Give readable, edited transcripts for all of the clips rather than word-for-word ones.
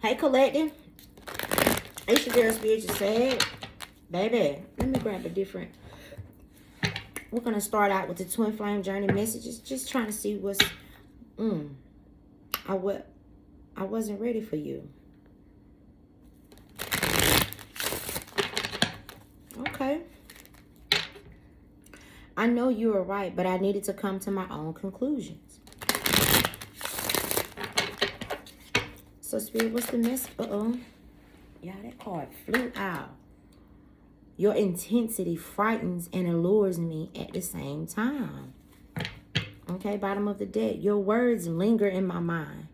Hey, Collective. It's your girl, Spiritual Sad. Baby, let me grab a different. We're going to start out with the Twin Flame Journey messages. Just trying to see what's... I wasn't ready for you. Okay. I know you were right, but I needed to come to my own conclusions. So, Spirit, what's the message? Yeah, that card flew out. Your intensity frightens and allures me at the same time. Okay, bottom of the deck. Your words linger in my mind.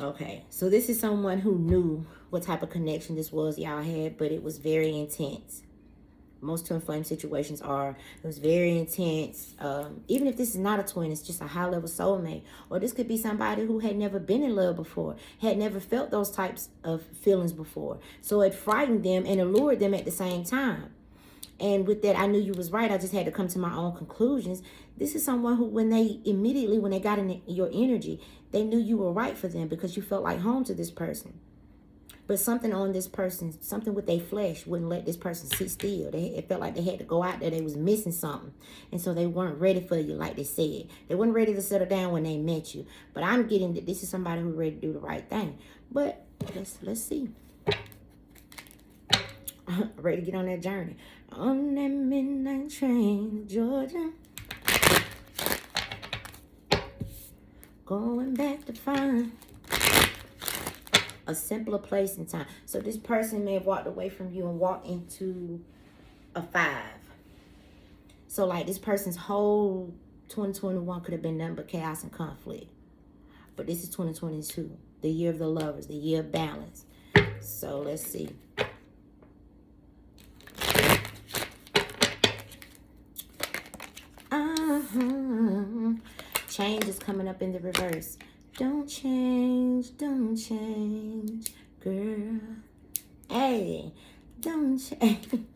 Okay, so this is someone who knew what type of connection this was y'all had, but it was very intense. Most twin flame situations are. It was very intense. Even if this is not a twin, it's just a high level soulmate. Or this could be somebody who had never been in love before, had never felt those types of feelings before. So it frightened them and allured them at the same time. And with that, I knew you was right. I just had to come to my own conclusions. This is someone who, when they got in your energy, they knew you were right for them because you felt like home to this person. But something on this person, something with their flesh wouldn't let this person sit still. It felt like they had to go out there. They was missing something. And so they weren't ready for you, like they said. They weren't ready to settle down when they met you. But I'm getting that this is somebody who's ready to do the right thing. But let's see. Ready to get on that journey. On that midnight train to Georgia. Going back to find a simpler place in time. So this person may have walked away from you and walked into a 5. So like this person's whole 2021 could have been nothing but chaos and conflict. But this is 2022, the year of the lovers, the year of balance. So let's see. Change is coming up in the reverse. Don't change, girl. Hey, don't change.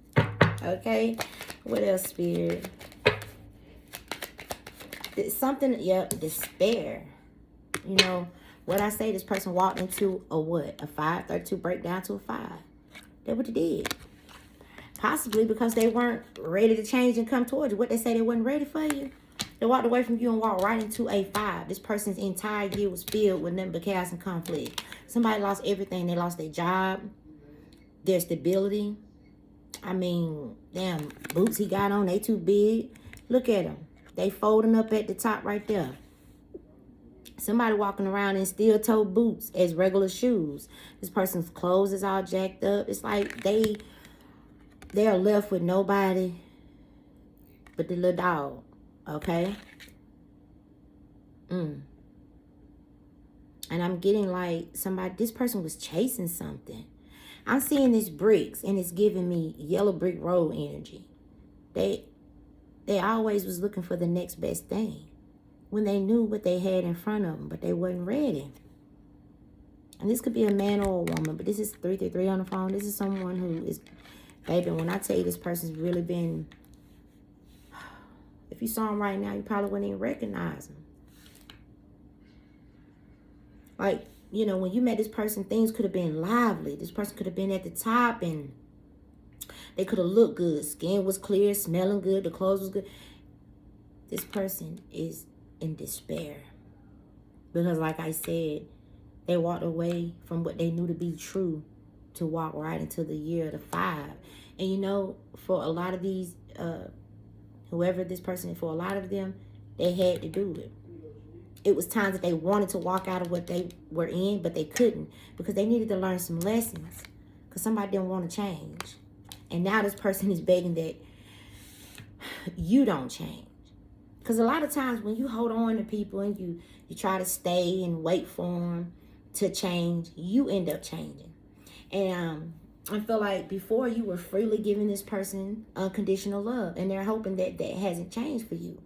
Okay, what else, Spirit? It's something, despair. You know, what I say, this person walked into a what? A 5, 32 break down to a 5. That's what they did. Possibly because they weren't ready to change and come towards you. What they say, they wasn't ready for you. They walked away from you and walked right into a 5. This person's entire year was filled with nothing but chaos and conflict. Somebody lost everything. They lost their job, their stability. I mean, damn, boots he got on, they too big. Look at them. They folding up at the top right there. Somebody walking around in steel-toe boots as regular shoes. This person's clothes is all jacked up. It's like they are left with nobody but the little dog. Okay. And I'm getting like this person was chasing something. I'm seeing this bricks and it's giving me yellow brick road energy. They always was looking for the next best thing when they knew what they had in front of them, but they wasn't ready. And this could be a man or a woman, but this is 333 on the phone. This is someone who is, baby, when I tell you this person's really been, if you saw him right now, you probably wouldn't even recognize him. Like, you know, when you met this person, things could have been lively. This person could have been at the top and they could have looked good. Skin was clear, smelling good, the clothes was good. This person is in despair. Because like I said, they walked away from what they knew to be true to walk right into the year of the 5. And you know, for a lot of these, whoever this person is, for a lot of them, they had to do it. It was times that they wanted to walk out of what they were in, but they couldn't because they needed to learn some lessons because somebody didn't want to change. And now this person is begging that you don't change. Because a lot of times when you hold on to people and you try to stay and wait for them to change, you end up changing. And I feel like before you were freely giving this person unconditional love, and they're hoping that that hasn't changed for you.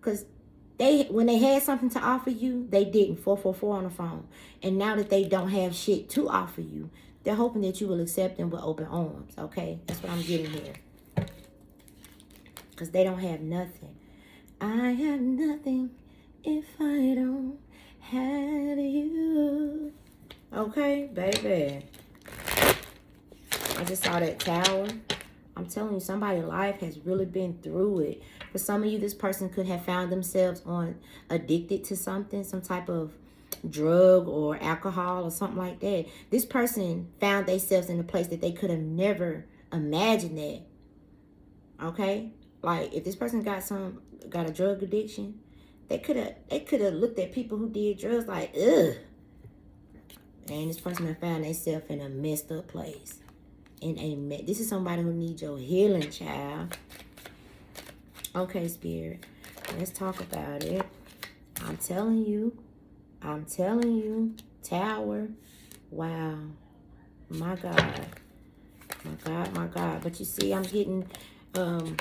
Because when they had something to offer you, they didn't. 444 on the phone. And now that they don't have shit to offer you, they're hoping that you will accept them with open arms. Okay, that's what I'm getting here. Because they don't have nothing. I have nothing if I don't have you. Okay, baby. I just saw that tower. I'm telling you, somebody's life has really been through it. For some of you, this person could have found themselves addicted to something, some type of drug or alcohol or something like that. This person found themselves in a place that they could have never imagined that. Okay? Like, if this person got a drug addiction, they could have looked at people who did drugs like, ugh. And this person have found themselves in a messed up place. This is somebody who needs your healing, child. Okay, Spirit. Let's talk about it. I'm telling you. Tower. Wow. My God. My God. But you see, I'm getting, and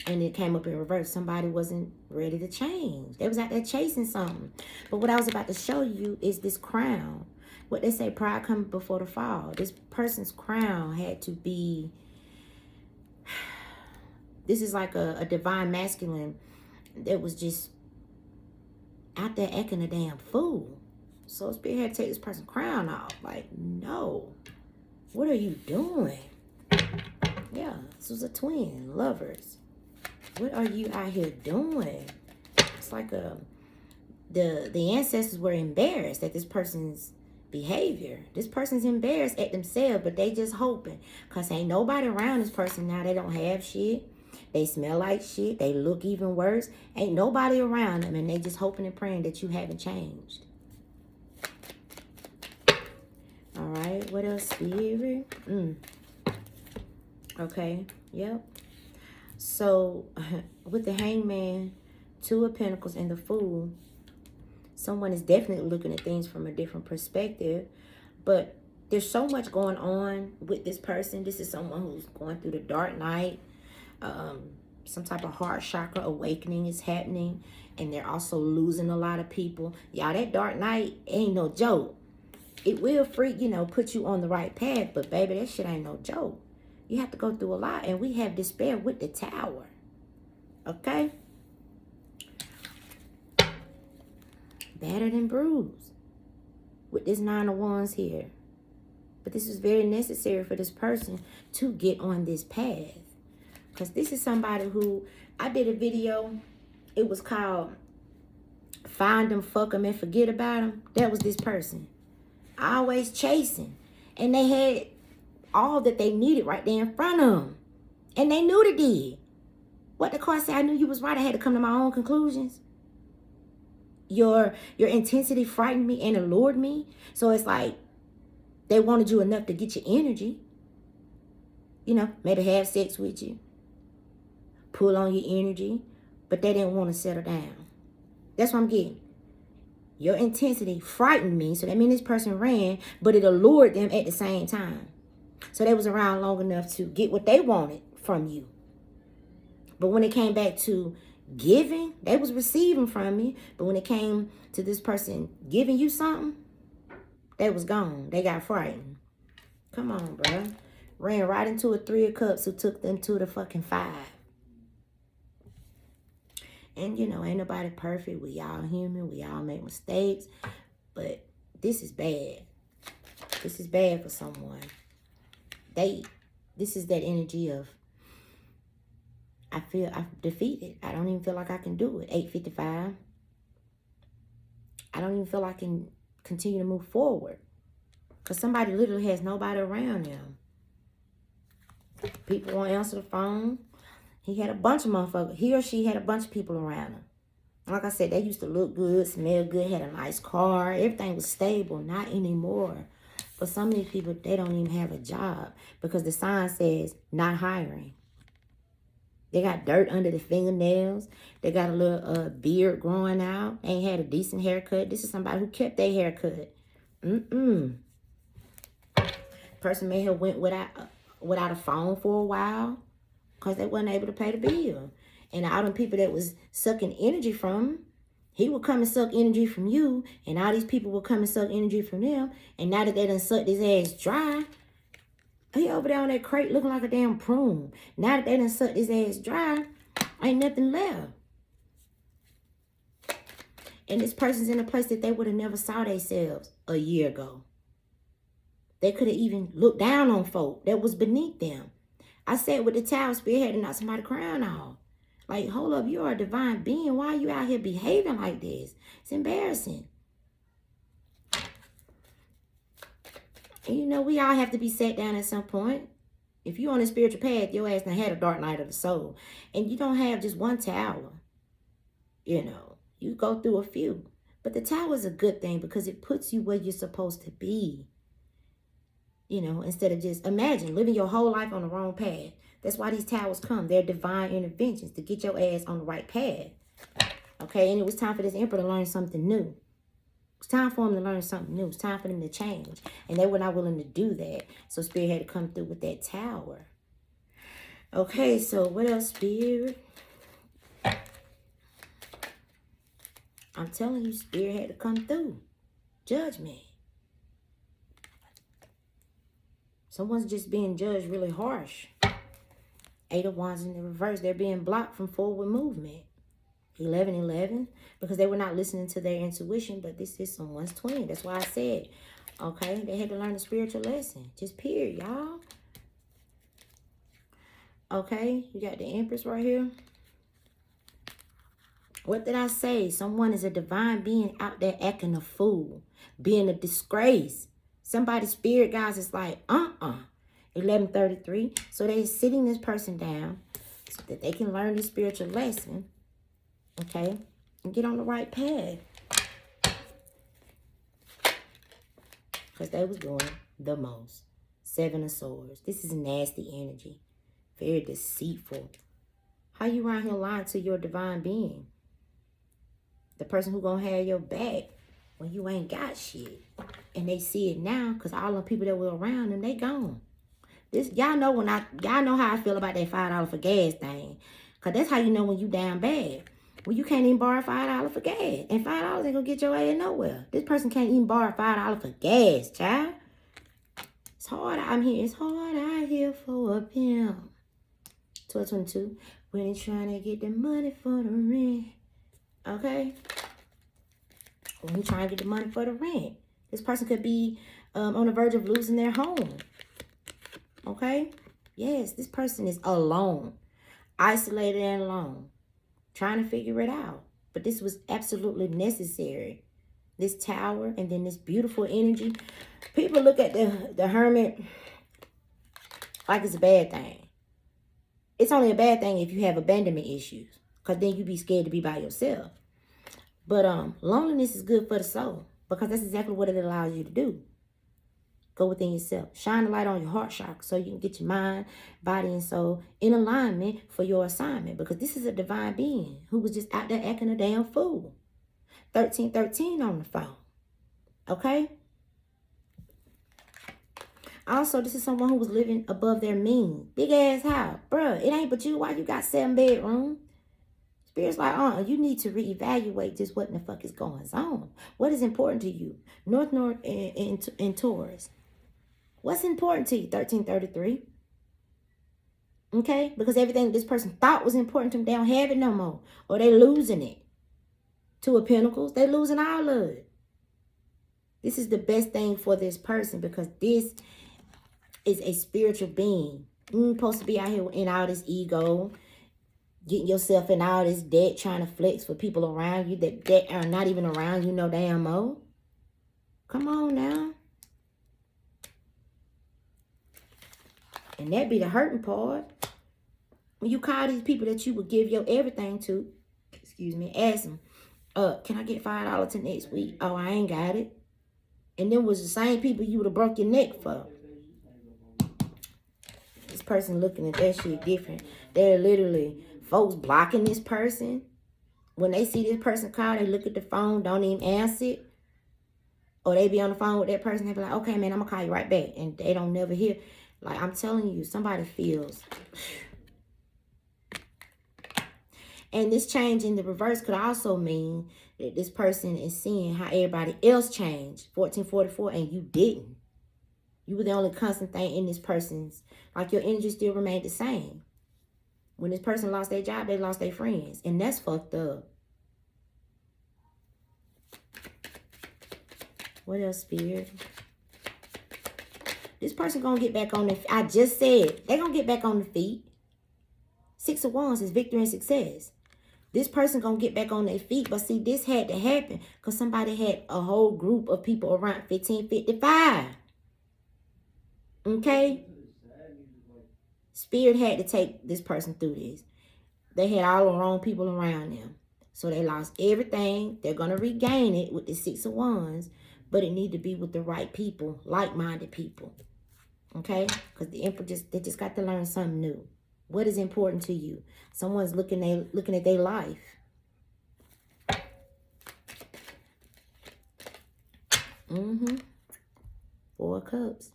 it came up in reverse. Somebody wasn't ready to change. They was out there chasing something. But what I was about to show you is this crown. What they say, pride comes before the fall. This person's crown had to be, this is like a divine masculine that was just out there acting a damn fool. So Spirit had to take this person's crown off. Like, no. What are you doing? Yeah, this was a twin. Lovers. What are you out here doing? It's like the ancestors were embarrassed at this person's behavior. This person's embarrassed at themselves, but they just hoping. Because ain't nobody around this person now. They don't have shit. They smell like shit. They look even worse. Ain't nobody around them, and they just hoping and praying that you haven't changed. All right. What else, Spirit? Okay. Yep. So, with the Hangman, Two of Pentacles, and the Fool, someone is definitely looking at things from a different perspective. But there's so much going on with this person. This is someone who's going through the dark night. Some type of heart chakra awakening is happening. And they're also losing a lot of people. Y'all, that dark night ain't no joke. It will put you on the right path. But baby, that shit ain't no joke. You have to go through a lot. And we have despair with the Tower. Okay? Battered and bruised. With this Nine of Wands here. But this is very necessary for this person to get on this path. Because this is somebody who, I did a video. It was called Find Them, Fuck Them, and Forget About Them. That was this person. Always chasing. And they had all that they needed right there in front of them. And they knew they did. What the card said, I knew you was right. I had to come to my own conclusions. Your intensity frightened me and allured me. So it's like they wanted you enough to get your energy. Maybe have sex with you. Pull on your energy. But they didn't want to settle down. That's what I'm getting. Your intensity frightened me. So that means this person ran. But it allured them at the same time. So they was around long enough to get what they wanted from you. But when it came back to giving, they was receiving from you. But when it came to this person giving you something, they was gone. They got frightened. Come on, bro. Ran right into a Three of Cups who took them to the fucking 5. And, ain't nobody perfect. We all human. We all make mistakes. But this is bad. This is bad for someone. This is that energy of, I feel I'm defeated. I don't even feel like I can do it. 8:55. I don't even feel I can continue to move forward. Because somebody literally has nobody around them. People won't answer the phone. He had a bunch of motherfuckers. He or she had a bunch of people around him. Like I said, they used to look good, smell good, had a nice car. Everything was stable. Not anymore. But some of these people, they don't even have a job. Because the sign says, not hiring. They got dirt under the fingernails. They got a little beard growing out. Ain't had a decent haircut. This is somebody who kept their haircut. Person may have went without a phone for a while. Because they wasn't able to pay the bill. And all them people that was sucking energy from him, he would come and suck energy from you. And all these people would come and suck energy from them. And now that they done sucked his ass dry, he over there on that crate looking like a damn prune. Now that they done sucked his ass dry, ain't nothing left. And this person's in a place that they would have never saw themselves a year ago. They could have even looked down on folk that was beneath them. I said with the Tower, Spirit had to knock somebody's crown off. Like, hold up, you are a divine being. Why are you out here behaving like this? It's embarrassing. And you know, we all have to be sat down at some point. If you're on a spiritual path, your ass done had a dark night of the soul. And you don't have just one tower. You know, you go through a few. But the tower is a good thing because it puts you where you're supposed to be. You know, instead of just, imagine living your whole life on the wrong path. That's why these towers come. They're divine interventions to get your ass on the right path. Okay, and it was time for this emperor to learn something new. It's time for him to learn something new. It's time for them to change. And they were not willing to do that. So Spirit had to come through with that tower. Okay, so what else, Spirit? I'm telling you, Spirit had to come through. Judgment. Someone's just being judged really harsh. 8 of Wands in the reverse. They're being blocked from forward movement. 11-11. Because they were not listening to their intuition. But this is someone's twin. That's why I said, okay, they had to learn a spiritual lesson. Just period, y'all. Okay, you got the Empress right here. What did I say? Someone is a divine being out there acting a fool. Being a disgrace. Somebody's spirit, guys, is like, 11:33. So they're sitting this person down so that they can learn this spiritual lesson. Okay? And get on the right path. Because they was doing the most. 7 of Swords. This is nasty energy. Very deceitful. How you around here lying to your divine being? The person who gonna have your back when you ain't got shit. And they see it now because all the people that were around them, they gone. This, y'all know how I feel about that $5 for gas thing. Because that's how you know when you down bad. When you can't even borrow $5 for gas. And $5 ain't gonna get your ass nowhere. This person can't even borrow $5 for gas, child. It's hard out here. It's hard out here for a pimp. 12:22. When he's trying to get the money for the rent. Okay? When he's trying to get the money for the rent. This person could be on the verge of losing their home. Okay? Yes, this person is alone. Isolated and alone. Trying to figure it out. But this was absolutely necessary. This tower and then this beautiful energy. People look at the Hermit like it's a bad thing. It's only a bad thing if you have abandonment issues. Because then you be scared to be by yourself. But loneliness is good for the soul. Because that's exactly what it allows you to do. Go within yourself. Shine the light on your heart chakra so you can get your mind, body, and soul in alignment for your assignment. Because this is a divine being who was just out there acting a damn fool. 1313 on the phone. Okay? Also, this is someone who was living above their means. Big ass house. Bruh, it ain't but you. Why you got 7 bedrooms? Spirit's like, you need to reevaluate just what in the fuck is going on. What is important to you? North, and Taurus. What's important to you? 1333. Okay? Because everything this person thought was important to them, they don't have it no more. Or they losing it. 2 of Pentacles, they losing all of it. This is the best thing for this person because this is a spiritual being. You're supposed to be out here in all this ego, getting yourself in all this debt, trying to flex for people around you that are not even around you no damn more. Come on now. And that be the hurting part. When you call these people that you would give your everything to, ask them, can I get $5 to next week? Oh, I ain't got it. And then was the same people you would have broke your neck for. This person looking at that shit different. They're literally folks blocking this person. When they see this person call, they look at the phone, don't even answer it. Or they be on the phone with that person, they be like, okay, man, I'm going to call you right back. And they don't never hear. Like, I'm telling you, somebody feels. And this change in the reverse could also mean that this person is seeing how everybody else changed. 1444, and you didn't. You were the only constant thing in this person's. Like, your energy still remained the same. When this person lost their job, they lost their friends. And that's fucked up. What else, Spirit? This person gonna get back on their feet. I just said they gonna get back on the feet. 6 of Wands is victory and success. This person gonna get back on their feet. But see, this had to happen because somebody had a whole group of people around 1555. Okay? Spirit had to take this person through this. They had all the wrong people around them. So they lost everything. They're going to regain it with the 6 of Wands. But it need to be with the right people, like-minded people. Okay? Because the Emperor they just got to learn something new. What is important to you? Someone's looking at their life. Mm-hmm. 4 of Cups.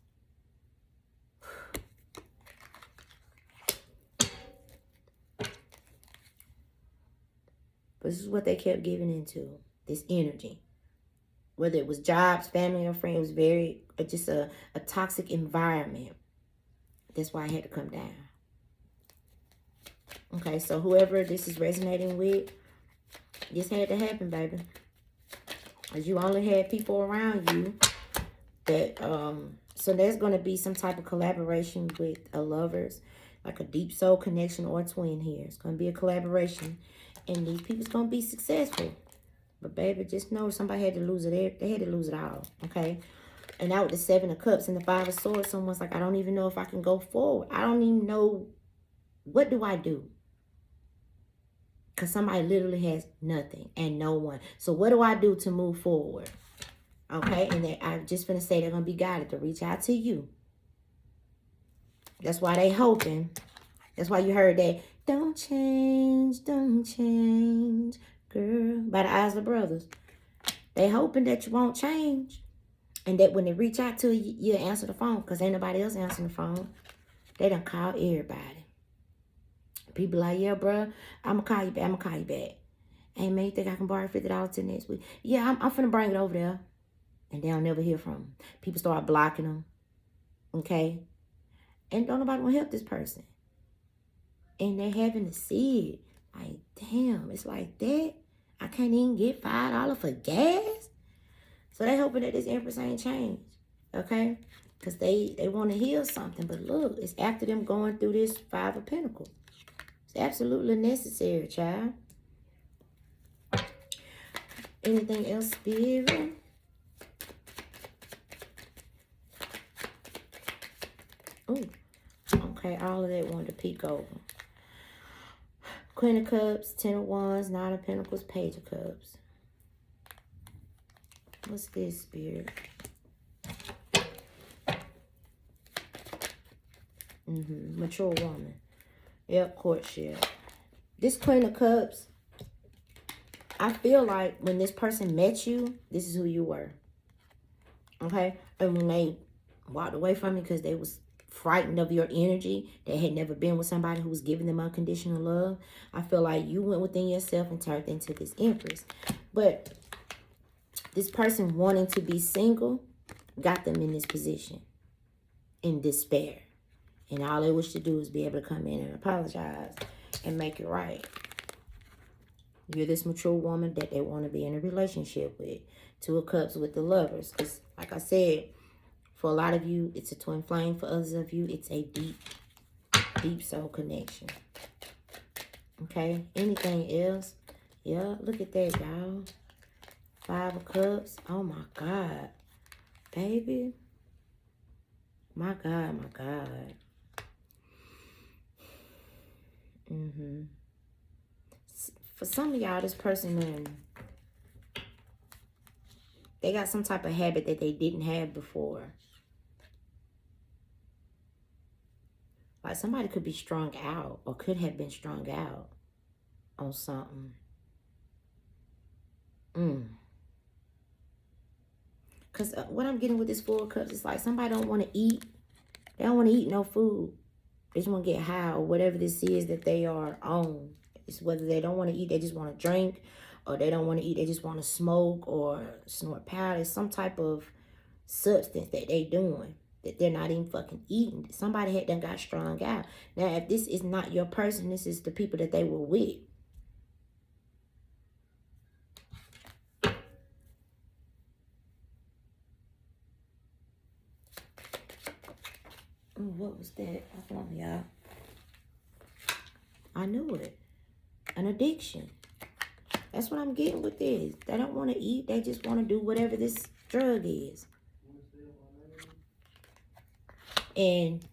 But this is what they kept giving into. This energy. Whether it was jobs, family, or friends, it was very, just a toxic environment. That's why I had to come down. Okay, so whoever this is resonating with, this had to happen, baby. As you only had people around you that, so there's going to be some type of collaboration with a lovers, like a deep soul connection or a twin here. It's going to be a collaboration, and these people's going to be successful. But baby, just know somebody had to lose it. They had to lose it all, okay? And now with the 7 of Cups and the 5 of Swords, someone's like, I don't even know if I can go forward. I don't even know, what do I do? Because somebody literally has nothing and no one. So what do I do to move forward? Okay, and I'm just going to say they're going to be guided to reach out to you. That's why they hoping. That's why you heard that, don't change, girl, by the eyes of brothers. They hoping that you won't change. And that when they reach out to you, you'll answer the phone. Because ain't nobody else answering the phone. They done call everybody. People like, yeah, bro, I'm going to call you back. I'm going to call you back. Hey, man, you think I can borrow $50 till next week? Yeah, I'm finna bring it over there. And they'll never hear from them. People start blocking them. Okay? And don't nobody want to help this person. And they're having to see it. Like, damn, it's like that. I can't even get $5 for gas. So they hoping that this Empress ain't changed. Okay? Because they want to heal something. But look, it's after them going through this 5 of Pentacles. It's absolutely necessary, child. Anything else, Spirit? Oh, okay. All of that wanted to peek over. Queen of Cups, 10 of Wands, 9 of Pentacles, Page of Cups. What's this, Spirit? Mature woman. Yep, courtship. This Queen of Cups, I feel like when this person met you, this is who you were. Okay? And when they walked away from you because they was frightened of your energy, they had never been with somebody who was giving them unconditional love, I feel like you went within yourself and turned into this Empress. But this person wanting to be single got them in this position, in despair. And all they wish to do is be able to come in and apologize and make it right. You're this mature woman that they want to be in a relationship with. 2 of Cups with the Lovers. Because, like I said, for a lot of you, it's a twin flame. For others of you, it's a deep, deep soul connection. Okay? Anything else? Yeah, look at that, y'all. 5 of Cups. Oh, my God. Baby. My God, my God. For some of y'all, this person, they got some type of habit that they didn't have before. Like somebody could be strung out or could have been strung out on something. Because what I'm getting with this 4 of Cups is like somebody don't want to eat. They don't want to eat no food. They just want to get high or whatever this is that they are on. It's whether they don't want to eat, they just want to drink. Or they don't want to eat, they just want to smoke or snort powder. Some type of substance that they doing that they're not even fucking eating. Somebody had done got strung out. Now, if this is not your person, this is the people that they were with. What was that? Hold on, y'all. I knew it. An addiction. That's what I'm getting with this. They don't want to eat. They just want to do whatever this drug is. And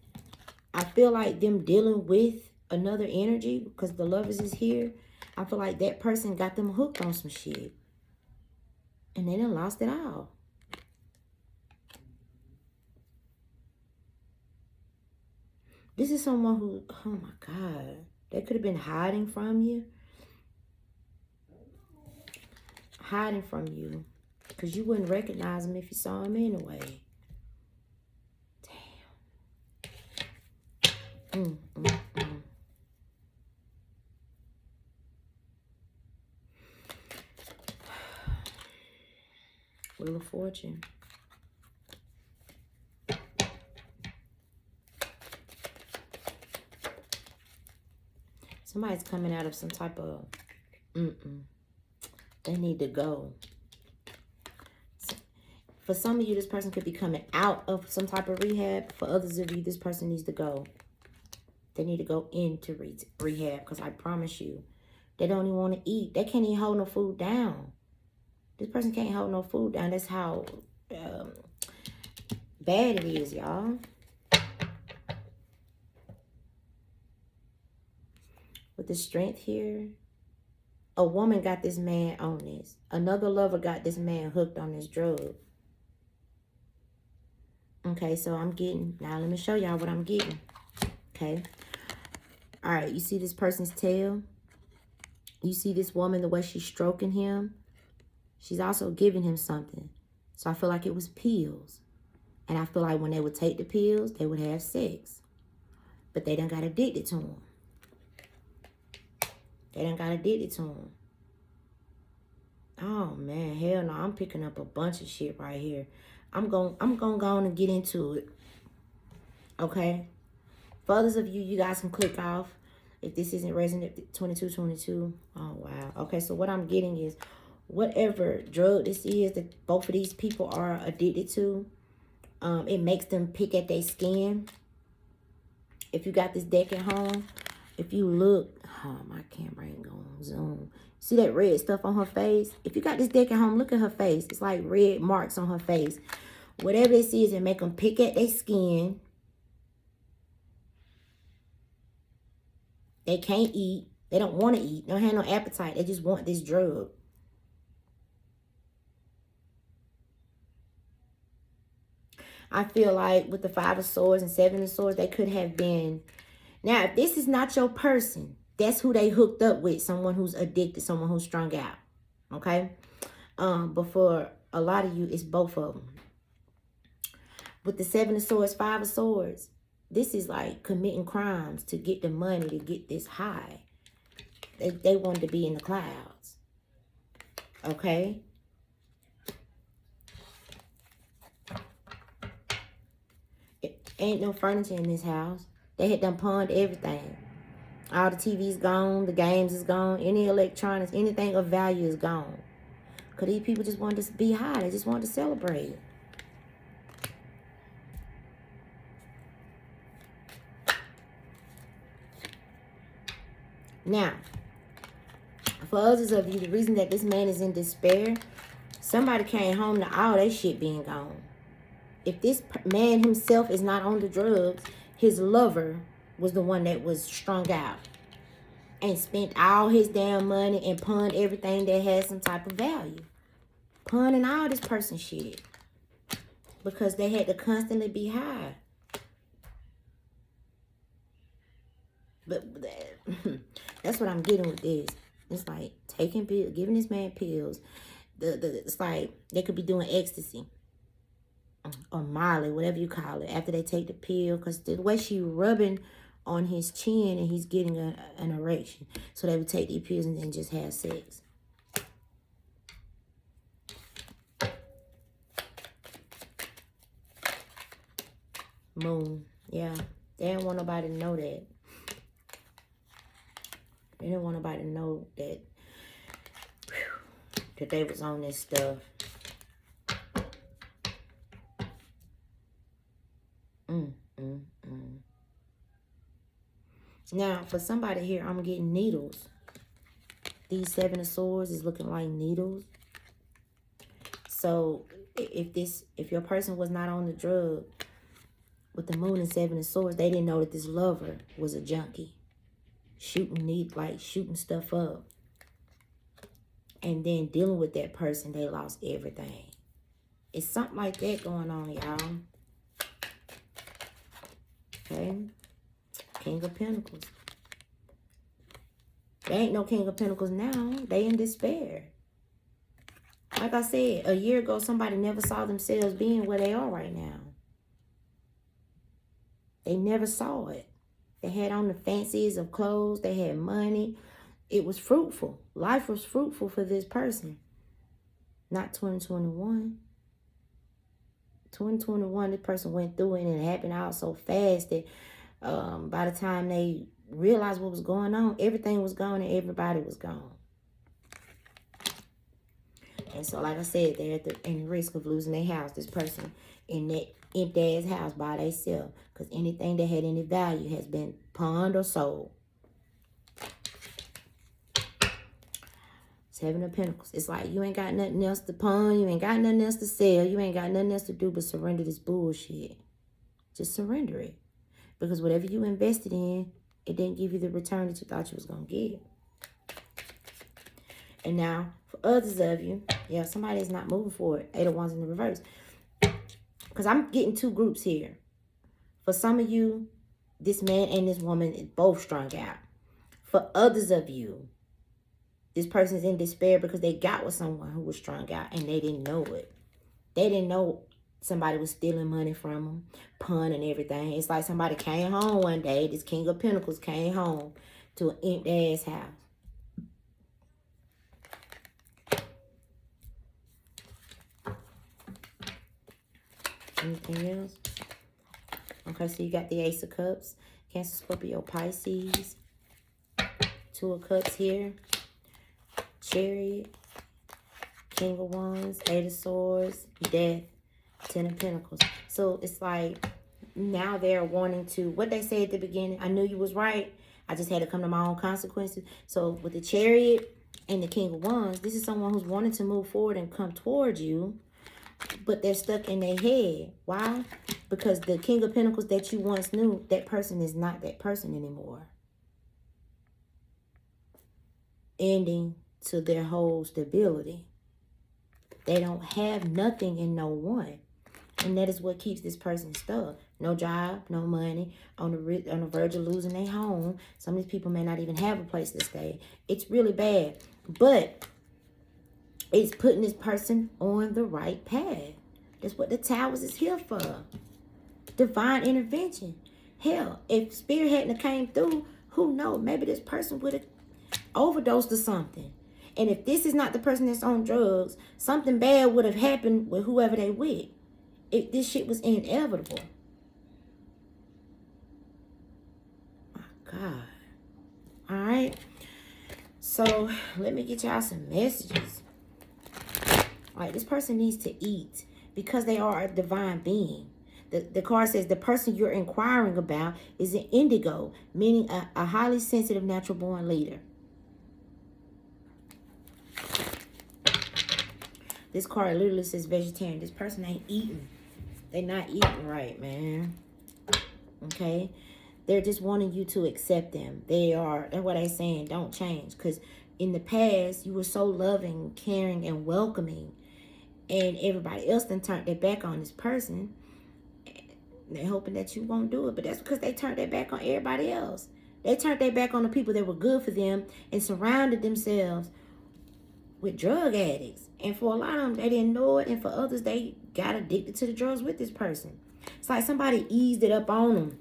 I feel like them dealing with another energy, because the lovers is here, I feel like that person got them hooked on some shit. And they done lost it all. This is someone who, oh my God, they could have been hiding from you. Hiding from you. Because you wouldn't recognize them if you saw them anyway. Damn. Wheel of Fortune. Somebody's coming out of some type of they need to go. For some of you, this person could be coming out of some type of rehab. For others of you, this person needs to go. They need to go into rehab, because I promise you, they don't even want to eat. They can't even hold no food down. This person can't hold no food down. That's how bad it is, y'all. With the Strength here, a woman got this man on this. Another lover got this man hooked on this drug. Okay, so I'm getting, now let me show y'all what I'm getting. Okay. All right, you see this person's tail? You see this woman, the way she's stroking him? She's also giving him something. So I feel like it was pills. And I feel like when they would take the pills, they would have sex. But they done got addicted to them. They done got addicted to them. Oh, man, hell no. I'm picking up a bunch of shit right here. I'm going to go on and get into it. Okay? For others of you, you guys can click off. If this isn't resonant, 2222. Oh, wow. Okay, so what I'm getting is whatever drug this is that both of these people are addicted to, it makes them pick at their skin. If you got this deck at home, if you look, oh, my camera ain't going to zoom. See that red stuff on her face? If you got this deck at home, look at her face. It's like red marks on her face. Whatever this is, it make them pick at their skin. They can't eat. They don't want to eat. They don't have no appetite. They just want this drug. I feel like with the 5 of Swords and 7 of Swords, they could have been. Now, if this is not your person, that's who they hooked up with. Someone who's addicted, someone who's strung out. Okay? But for a lot of you, it's both of them. With the 7 of Swords, 5 of Swords, this is like committing crimes to get the money, to get this high. They wanted to be in the clouds. Okay? Ain't no furniture in this house. They had done pawned everything. All the TV's gone. The games is gone. Any electronics, anything of value is gone. Because these people just wanted to be high. They just wanted to celebrate. Now, for others of you, the reason that this man is in despair, somebody came home to all their shit being gone. If this man himself is not on the drugs, his lover was the one that was strung out and spent all his damn money and pawned everything that had some type of value. Pawning all this person's shit because they had to constantly be high. But that's what I'm getting with this. It's like taking pills, giving this man pills. It's like they could be doing ecstasy. Or Molly, whatever you call it, after they take the pill, because the way she rubbing on his chin and he's getting an erection. So they would take these pills and then just have sex. Moon. Yeah. They didn't want nobody to know that. They didn't want nobody to know that, that they was on this stuff. Now, for somebody here, I'm getting needles. These 7 of Swords is looking like needles. So, if your person was not on the drug with the Moon and 7 of Swords, they didn't know that this lover was a junkie. Shooting stuff up. And then dealing with that person, they lost everything. It's something like that going on, y'all. Okay? King of Pentacles. There ain't no King of Pentacles now. They in despair. Like I said, a year ago, somebody never saw themselves being where they are right now. They never saw it. They had on the fanciest of clothes. They had money. It was fruitful. Life was fruitful for this person. Not 2021. 2021, this person went through it and it happened all so fast that by the time they realized what was going on, everything was gone and everybody was gone. And so, like I said, they're at the risk of losing their house. This person in that empty ass house by themselves. Because anything that had any value has been pawned or sold. 7 of Pentacles. It's like you ain't got nothing else to pawn. You ain't got nothing else to sell. You ain't got nothing else to do but surrender this bullshit. Just surrender it. Because whatever you invested in, it didn't give you the return that you thought you was going to get. And now, for others of you, yeah, somebody is not moving forward. 8 of Wands in the reverse. Because I'm getting 2 groups here. For some of you, this man and this woman is both strung out. For others of you, this person is in despair because they got with someone who was strung out and they didn't know it. They didn't know somebody was stealing money from them, pun and everything. It's like somebody came home one day. This King of Pentacles came home to an empty ass house. Anything else? Okay, so you got the Ace of Cups, Cancer, Scorpio, Pisces. 2 of Cups here. Chariot, King of Wands, 8 of Swords, Death, 10 of Pentacles. So it's like now they're wanting to, what they say at the beginning, I knew you was right. I just had to come to my own consequences. So with the Chariot and the King of Wands, this is someone who's wanting to move forward and come towards you, but they're stuck in their head. Why? Because the King of Pentacles that you once knew, that person is not that person anymore. Ending to their whole stability. They don't have nothing in no one. And that is what keeps this person stuck. No job, no money, on the verge of losing their home. Some of these people may not even have a place to stay. It's really bad. But it's putting this person on the right path. That's what the Towers is here for. Divine intervention. Hell, if Spirit hadn't came through, who knows? Maybe this person would have overdosed or something. And if this is not the person that's on drugs, something bad would have happened with whoever they with. If this shit was inevitable. My God. All right. So let me get y'all some messages. All right, this person needs to eat because they are a divine being. The card says the person you're inquiring about is an indigo, meaning a highly sensitive natural born leader. This card literally says vegetarian. This person ain't eating. They're not eating right, man. Okay? They're just wanting you to accept them. That's what I'm saying. Don't change. Because in the past, you were so loving, caring, and welcoming. And everybody else then turned their back on this person. They're hoping that you won't do it. But that's because they turned their back on everybody else. They turned their back on the people that were good for them and surrounded themselves with drug addicts. And for a lot of them, they didn't know it. And for others, they got addicted to the drugs with this person. It's like somebody eased it up on them.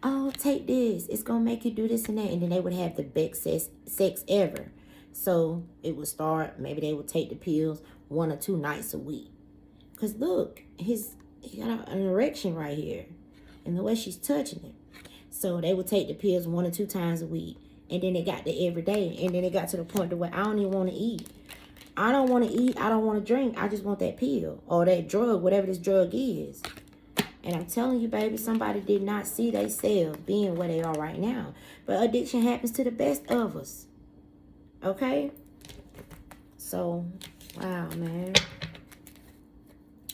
Oh, take this. It's going to make you do this and that. And then they would have the best sex ever. So it would start, maybe they would take the pills 1 or 2 nights a week. Because look, he got an erection right here. And the way she's touching it. So they would take the pills 1 or 2 times a week. And then it got to every day. And then it got to the point to where I don't even want to eat. I don't want to eat. I don't want to drink. I just want that pill or that drug, whatever this drug is. And I'm telling you, baby, somebody did not see themselves being where they are right now. But addiction happens to the best of us. Okay? So, wow, man.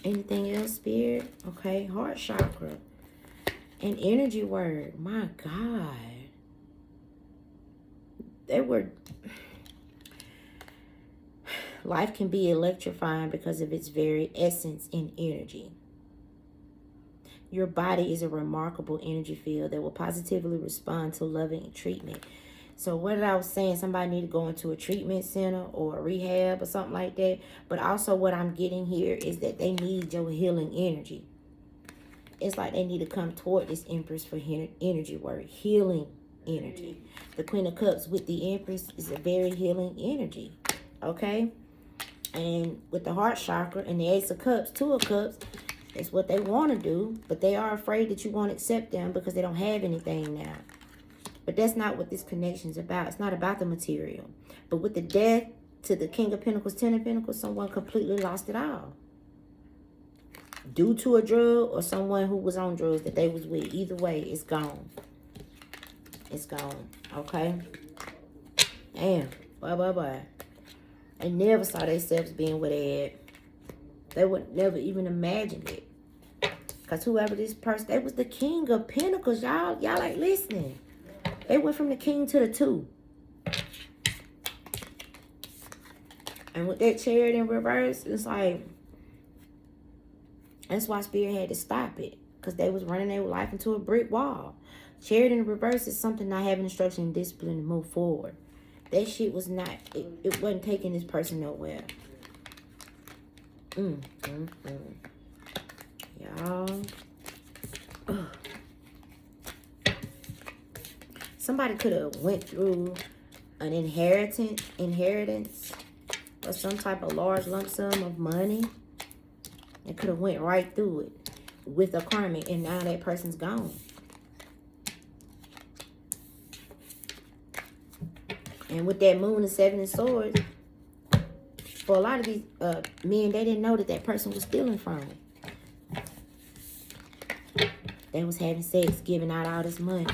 Anything else, Spirit? Okay, heart chakra. An energy word. My God. They were... Life can be electrifying because of its very essence in energy. Your body is a remarkable energy field that will positively respond to loving treatment. So what I was saying, somebody need to go into a treatment center or a rehab or something like that. But also what I'm getting here is that they need your healing energy. It's like they need to come toward this Empress for energy work. Healing energy. The Queen of Cups with the Empress is a very healing energy. Okay? And with the heart chakra and the Ace of Cups, Two of Cups, it's what they want to do. But they are afraid that you won't accept them because they don't have anything now. But that's not what this connection is about. It's not about the material. But with the death to the King of Pentacles, Ten of Pentacles, someone completely lost it all. Due to a drug or someone who was on drugs that they was with. Either way, it's gone. It's gone. Okay? Damn. Bye. They never saw themselves being where they at. They would never even imagine it. Because whoever this person, they was the King of Pentacles, y'all. Y'all like listening. They went from the King to the Two. And with that Chariot in reverse, it's like, that's why Spirit had to stop it. Because they was running their life into a brick wall. Chariot in reverse is something not having instruction and discipline to move forward. That shit was not, it wasn't taking this person nowhere. Y'all. Somebody could have went through an inheritance or some type of large lump sum of money. It could have went right through it with a karmic, and now that person's gone. And with that Moon and Seven of Swords, for a lot of these men, they didn't know that that person was stealing from it. They was having sex, giving out all this money.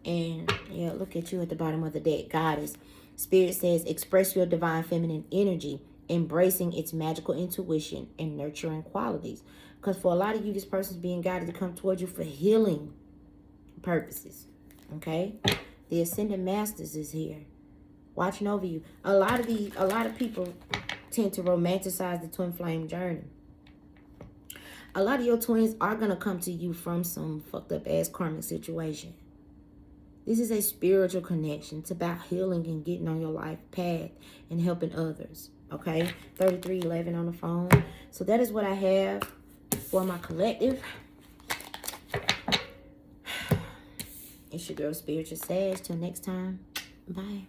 And, yeah, look at you at the bottom of the deck. Goddess. Spirit says, express your divine feminine energy, embracing its magical intuition and nurturing qualities. Because for a lot of you, this person's being guided to come towards you for healing purposes. Okay? The Ascended Masters is here, watching over you. A lot of people tend to romanticize the twin flame journey. A lot of your twins are going to come to you from some fucked up ass karmic situation. This is a spiritual connection. It's about healing and getting on your life path and helping others. Okay? 3311 on the phone. So that is what I have for my collective. It's your girl, Spiritual Sage. Till next time. Bye.